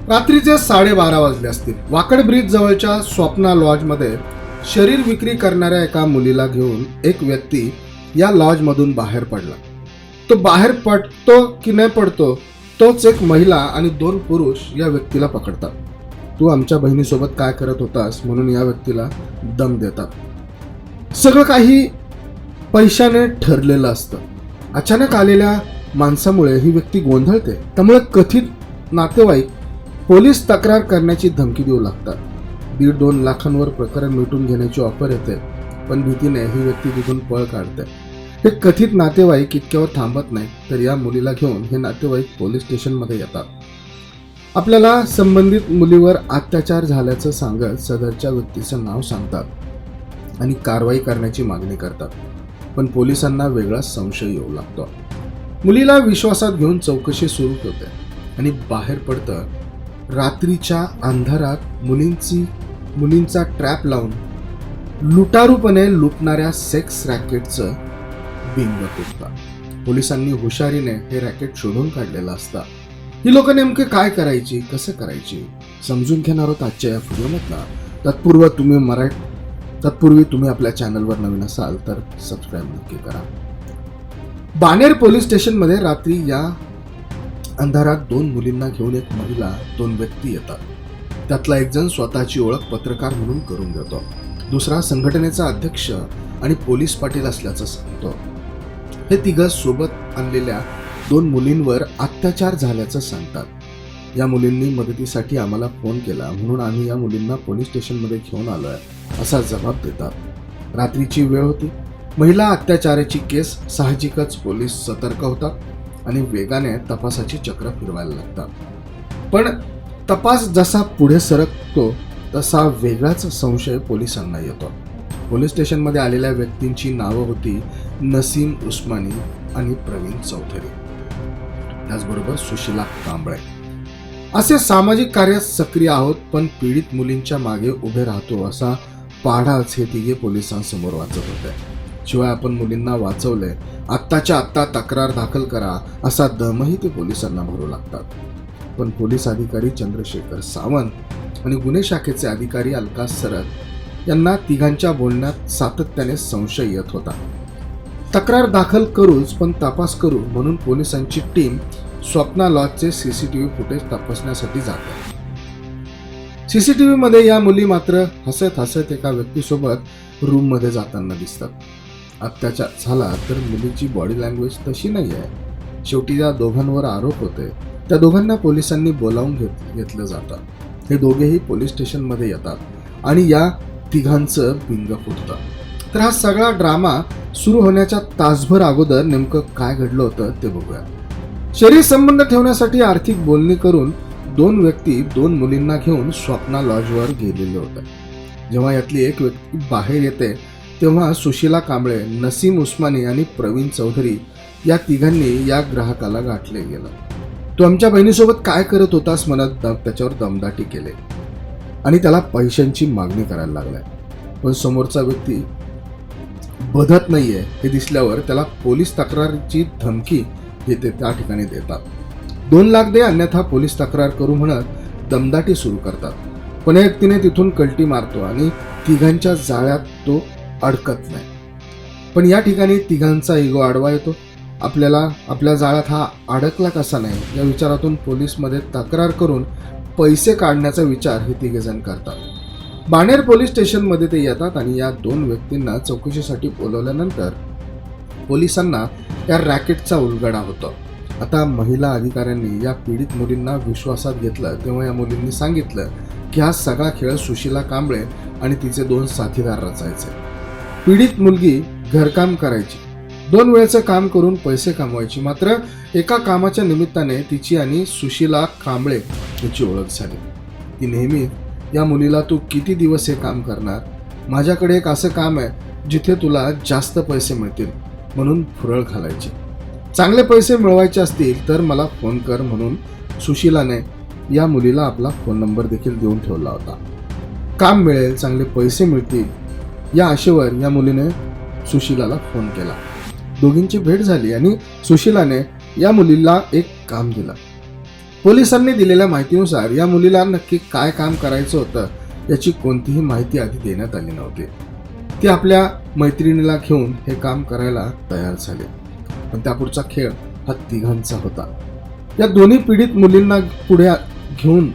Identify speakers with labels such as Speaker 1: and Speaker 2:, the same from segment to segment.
Speaker 1: रात्रीचे 12:30 वाजले असतील. वाकड ब्रिज जवळच्या स्वप्ना लॉजमध्ये शरीर विक्री करणाऱ्या एका मुलीला घेऊन एक व्यक्ती या लॉजमधून बाहेर पडला. तो बाहेर पडतो की नाही पडतो तोच एक महिला आणि 2 पुरुष या व्यक्तीला पकडतात. तू आमच्या बहिणीसोबत काय करत होतास म्हणून या व्यक्तीला दम देतात. सगळं काही पैशाने ठरलेलं असतं. अचानक आलेल्या माणसामुळे ही व्यक्ती गोंधळते. त्यामुळे कथित नातेवाईक पोलीस तक्रार करण्याची धमकी देऊ लागतात. 1.5-2 लाखांवर प्रकरण मिटून घेण्याची ऑफर येते, पण भीतीने ही व्यक्ती तिथून पळ काढते. हे कथित नातेवाईक इतक्यावर थांबत नाही तर या मुलीला घेऊन हे नातेवाईक पोलीस स्टेशनमध्ये येतात. आपल्याला संबंधित मुलीवर अत्याचार झाल्याचं सांगत सदरच्या व्यक्तीचं नाव सांगतात आणि कारवाई करण्याची मागणी करतात. पण पोलिसांना वेगळाच संशय येऊ लागतो. मुलीला विश्वासात घेऊन चौकशी सुरू होते आणि बाहेर पडतं रात्रीच्या अंधारात मुलींचा ट्रॅप लावून लुटारूपणे लुटणाऱ्या सेक्स रॅकेटचं बिंग फुटतं. पोलिसांनी हुशारीने हे रॅकेट शोधून काढलेलं असतं. ही लोक नेमके काय करायची, कसं करायची समजून घेणार आहोत आजच्या या व्हिडिओमधला. तत्पूर्वी तुम्ही आपल्या चॅनलवर नवीन असाल तर सबस्क्राईब नक्की करा. बाणेर पोलीस स्टेशनमध्ये रात्री या अंधारात 2 मुलींना घेऊन एक महिला, 2 व्यक्ती येतात. त्यातला एक जण स्वतःची ओळख पत्रकार म्हणून करून देतो. दुसरा संघटनेचा अध्यक्ष आणि पोलीस पाटील असल्याचं सांगतो. हे तिघं सोबत आणलेल्या 2 मुलींवर अत्याचार झाल्याचं सांगतात. या मुलींनी मदतीसाठी आम्हाला फोन केला म्हणून आम्ही या मुलींना पोलीस स्टेशनमध्ये घेऊन आलोय असा जबाब देतात. रात्रीची वेळ होती. महिला अत्याचाराची केस, साहजिकच पोलीस सतर्क होतात आणि वेगाने तपासाची चक्र फिरवायला लागतात. पण तपास जसा पुढे सरकतो तसा वेगळाच संशय पोलिसांना येतो. पोलीस स्टेशनमध्ये आलेल्या व्यक्तींची नावं होती नसीम उस्मानी आणि प्रवीण चौधरी, त्याचबरोबर सुशीला कांबळे. असे सामाजिक कार्यात सक्रिय आहोत पण पीडित मुलींच्या मागे उभे राहतो असा पाढाच हे तिघे पोलिसांसमोर वाचत होते. शिवाय आपण मुलींना वाचवले, आत्ताच्या आत्ता तक्रार दाखल करा असा दमही ते पोलिसांना भरू लागतात. पण पोलीस अधिकारी चंद्रशेखर सावंत आणि गुन्हे शाखेचे अधिकारी अलका सरत यांना तिघांच्या बोलण्यात सातत्याने संशय येत होता. तक्रार दाखल करूच पण तपास करू म्हणून पोलिसांची टीम स्वप्ना लॉजचे सीसीटीव्ही फुटेज तपासण्यासाठी जाते. सीसीटीव्ही मध्ये या मुली मात्र हसत हसत एका व्यक्तीसोबत रूम मध्ये जाताना दिसतात. अत्याचार झाला तर मुलीची बॉडी लँग्वेज तशी नाही आहे. शेवटी या दोघांवर आरोप होते. त्या दोघांना पोलिसांनी बोलावून घेतलं जातं. हे दोघेही पोलीस स्टेशनमध्ये येतात आणि या तिघांचं बिंग फुटतं. तर हा सगळा ड्रामा सुरू होण्याच्या तासभर अगोदर नेमकं काय घडलं होतं ते बघूया. शरीर संबंध ठेवण्यासाठी आर्थिक बोलणी करून 2 व्यक्ती 2 मुलींना घेऊन स्वप्ना लॉजवर गेलेले होते. जेव्हा यातली एक व्यक्ती बाहेर येते तेव्हा सुशीला कांबळे, नसीम उस्मानी आणि प्रवीण चौधरी या तिघांनी या ग्राहकाला गाठले गेलं. तू आमच्या बहिणीसोबत काय करत होतास म्हणत त्याच्यावर दमदाटी केले आणि त्याला पैशांची मागणी करायला लागलाय. पण समोरचा व्यक्ती बधत नाहीये हे दिसल्यावर त्याला पोलीस तक्रारीची धमकी येते त्या ठिकाणी देतात. 2 लाख दे अन्यथा पोलीस तक्रार करू म्हणत दमदाटी सुरू करतात. पण या व्यक्तीने तिथून कल्टी मारतो आणि तिघांच्या जाळ्यात तो अडकत नाही. पण या ठिकाणी तिघांचा इगो आडवा येतो. आपल्या जाळ्यात हा अडकला कसा नाही या विचारातून पोलीसमध्ये तक्रार करून पैसे काढण्याचा विचार हे तिघेजण करतात. बाणेर पोलीस स्टेशनमध्ये ते येतात आणि या 2 व्यक्तींना चौकशीसाठी बोलवल्यानंतर पोलिसांना या रॅकेटचा उलगडा होतो. आता महिला अधिकाऱ्यांनी या पीडित मुलींना विश्वासात घेतलं तेव्हा या मुलींनी सांगितलं की हा सगळा खेळ सुशीला कांबळे आणि तिचे 2 साथीदार रचायचे. पीडित मुलगी घरकाम करायची, 2 वेळचं काम करून पैसे कमवायची. मात्र एका कामाच्या निमित्ताने तिची आणि सुशीला कांबळे याची ओळख झाली. ती नेहमी या मुलीला तू किती दिवस हे काम करणार, माझ्याकडे एक असं काम आहे जिथे तुला जास्त पैसे मिळतील म्हणून फुरळ घालायची. चांगले पैसे मिळवायचे असतील तर मला फोन कर म्हणून सुशीलाने या मुलीला आपला फोन नंबर देखील देऊन ठेवला होता. काम मिळेल, चांगले पैसे मिळतील या आशेवर या मुलीने सुशीलाला फोन केला. दोघींची भेट झाली आणि सुशीलाने या मुलीला एक काम दिलं. पोलिसांनी दिलेल्या माहितीनुसार या मुलीला नक्की काय काम करायचं होतं याची कोणतीही माहिती आधी देण्यात आली नव्हती. ती आपल्या मैत्रिणीला घेऊन हे काम करायला तयार झाले. पण त्यापुढचा खेळ हा तिघांचा होता. या दोन्ही पीडित मुलींना पुढे घेऊन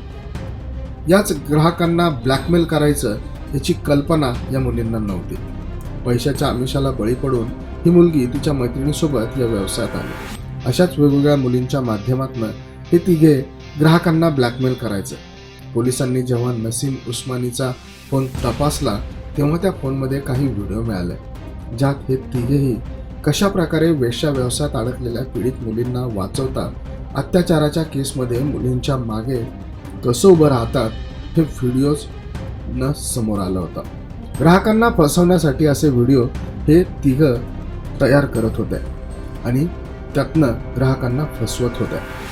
Speaker 1: याच ग्राहकांना ब्लॅकमेल करायचं याची कल्पना या मुलींना नव्हती. पैशाच्या आमिषाला बळी पडून ही मुलगी तिच्या मैत्रिणीसोबत या व्यवसायात आली. अशाच वेगवेगळ्या मुलींच्या माध्यमातून हे तिघे ग्राहकांना ब्लॅकमेल करायचं. पोलिसांनी जेव्हा नसीम उस्मानीचा फोन तपासला तेव्हा त्या फोनमध्ये काही व्हिडिओ मिळाले ज्यात हे तिघेही कशा प्रकारे वेश्या व्यवसायात अडकलेल्या पीडित मुलींना वाचवतात, अत्याचाराच्या केसमध्ये मुलींच्या मागे कसं उभं राहतात हे व्हिडिओज न समोर आलं होतं. ग्राहकांना फसवण्यासाठी असे व्हिडिओ हे तिघं तयार करत होते आणि त्यातनं ग्राहकांना फसवत होते.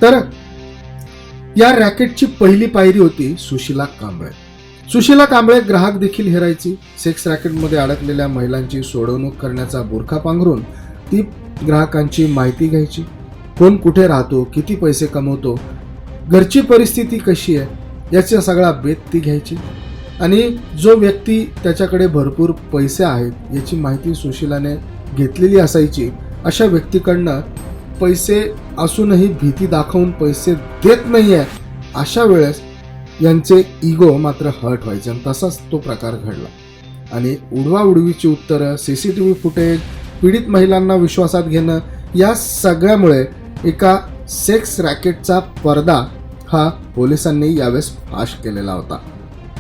Speaker 1: तर या रॅकेटची पहिली पायरी होती सुशीला कांबळे. सुशीला कांबळे ग्राहक देखील हेरायची. सेक्स रॅकेटमध्ये अडकलेल्या महिलांची सोडवणूक करण्याचा बुरखा पांघरून ती ग्राहकांची माहिती घ्यायची. कोण कुठे राहतो, किती पैसे कमवतो, घरची परिस्थिती कशी आहे याचा सगळा बेत ती घ्यायची. आणि जो व्यक्ती त्याच्याकडे भरपूर पैसे आहेत याची माहिती सुशीलाने घेतलेली असायची. अशा व्यक्तीकडनं पैसे असूनही भीती दाखवून पैसे देत नाही आहे अशा वेळेस यांचे इगो मात्र हर्ट व्हायचे आणि तसाच तो प्रकार घडला. आणि उडवाउडवीची उत्तरं, CCTV फुटेज, पीडित महिलांना विश्वासात घेणं या सगळ्यामुळे एका सेक्स रॅकेटचा पडदा हा पोलिसांनी यावेळेस फाश केलेला होता.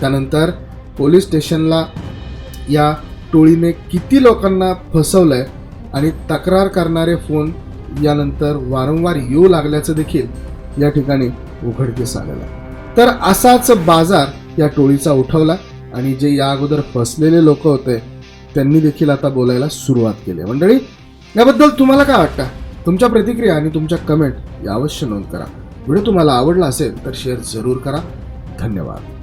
Speaker 1: त्यानंतर पोलीस स्टेशनला या टोळीने किती लोकांना फसवलंय आणि तक्रार करणारे फोन यानंतर वारंवार येऊ लागल्याचं देखील या ठिकाणी उघडकीस आलेलं आहे. तर असाच बाजार या टोळीचा उठवला आणि जे या अगोदर फसलेले लोक होते त्यांनी देखील आता बोलायला सुरुवात केली. मंडळी, याबद्दल तुम्हाला काय वाटतं? तुमच्या प्रतिक्रिया आणि तुमच्या कमेंट या अवश्य नोंद करा. व्हिडिओ तुम्हाला आवडला असेल तर शेअर जरूर करा. धन्यवाद.